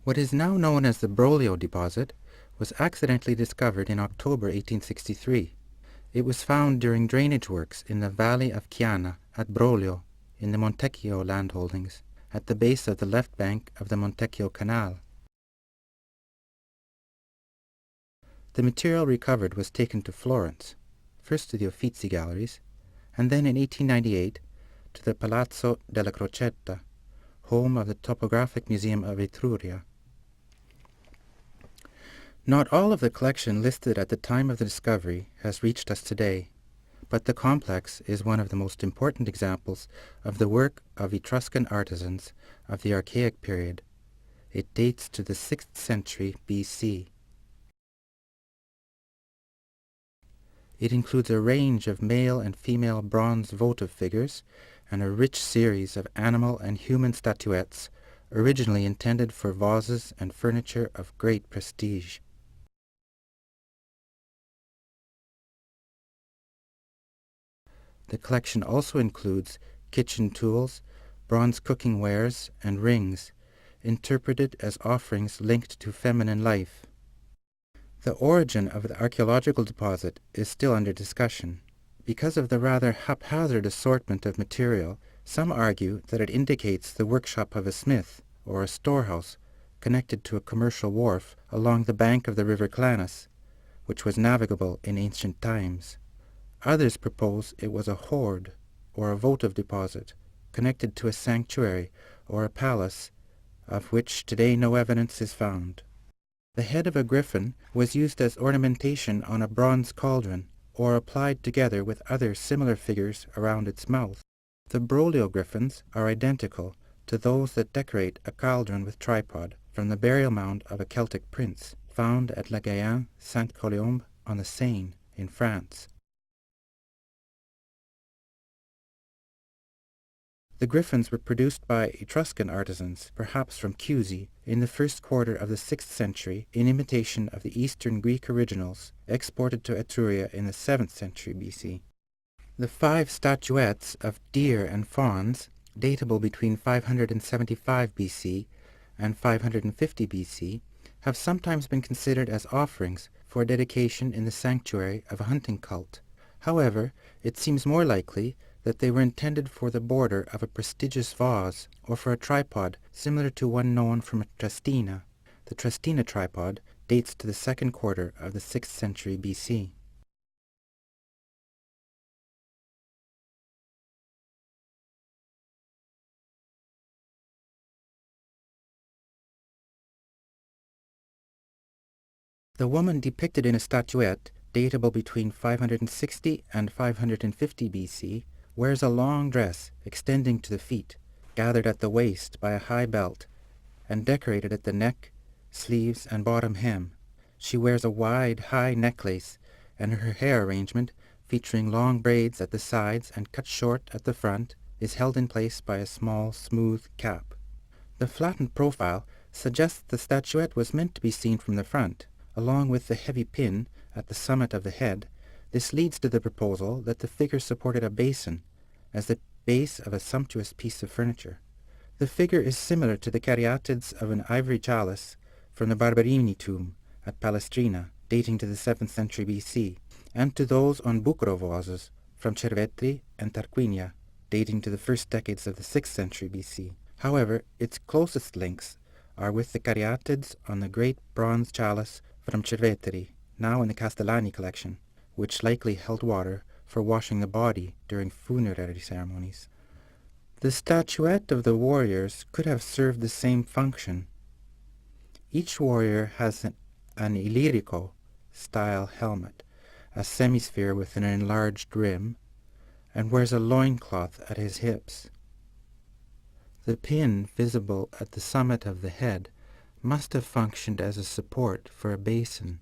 What is now known as the Brolio Deposit was accidentally discovered in October 1863. It was found during drainage works in the valley of Chiana at Brolio in the Montecchio landholdings, at the base of the left bank of the Montecchio Canal. The material recovered was taken to Florence, first to the Uffizi galleries, and then in 1898 to the Palazzo della Crocetta, home of the Topographic Museum of Etruria. Not all of the collection listed at the time of the discovery has reached us today, but the complex is one of the most important examples of the work of Etruscan artisans of the Archaic period. It dates to the 6th century BC. It includes a range of male and female bronze votive figures and a rich series of animal and human statuettes originally intended for vases and furniture of great prestige. The collection also includes kitchen tools, bronze cooking wares, and rings, interpreted as offerings linked to feminine life. The origin of the archaeological deposit is still under discussion. Because of the rather haphazard assortment of material, some argue that it indicates the workshop of a smith or a storehouse connected to a commercial wharf along the bank of the river Clanus, which was navigable in ancient times. Others propose it was a hoard or a votive deposit connected to a sanctuary or a palace, of which today no evidence is found. The head of a griffin was used as ornamentation on a bronze cauldron or applied together with other similar figures around its mouth. The Brolio griffins are identical to those that decorate a cauldron with tripod from the burial mound of a Celtic prince found at La Guyenne, Saint-Colombe on the Seine in France. The griffins were produced by Etruscan artisans, perhaps from Chiusi, in the first quarter of the 6th century in imitation of the Eastern Greek originals exported to Etruria in the 7th century BC. The 5 statuettes of deer and fawns, datable between 575 BC and 550 BC, have sometimes been considered as offerings for dedication in the sanctuary of a hunting cult. However, it seems more likely that they were intended for the border of a prestigious vase or for a tripod similar to one known from a Trestina. The Trestina tripod dates to the 2nd quarter of the 6th century BC. The woman depicted in a statuette, datable between 560 and 550 BC, wears a long dress extending to the feet, gathered at the waist by a high belt, and decorated at the neck, sleeves, and bottom hem. She wears a wide, high necklace, and her hair arrangement, featuring long braids at the sides and cut short at the front, is held in place by a small, smooth cap. The flattened profile suggests the statuette was meant to be seen from the front, along with the heavy pin at the summit of the head. This leads to the proposal that the figure supported a basin as the base of a sumptuous piece of furniture. The figure is similar to the caryatids of an ivory chalice from the Barberini tomb at Palestrina, dating to the 7th century BC, and to those on bucro vases from Cervetri and Tarquinia, dating to the first decades of the 6th century BC. However, its closest links are with the caryatids on the great bronze chalice from Cervetri, now in the Castellani collection, which likely held water for washing the body during funerary ceremonies. The statuette of the warriors could have served the same function. Each warrior has an Illirico-style helmet, a semisphere with an enlarged rim, and wears a loincloth at his hips. The pin visible at the summit of the head must have functioned as a support for a basin.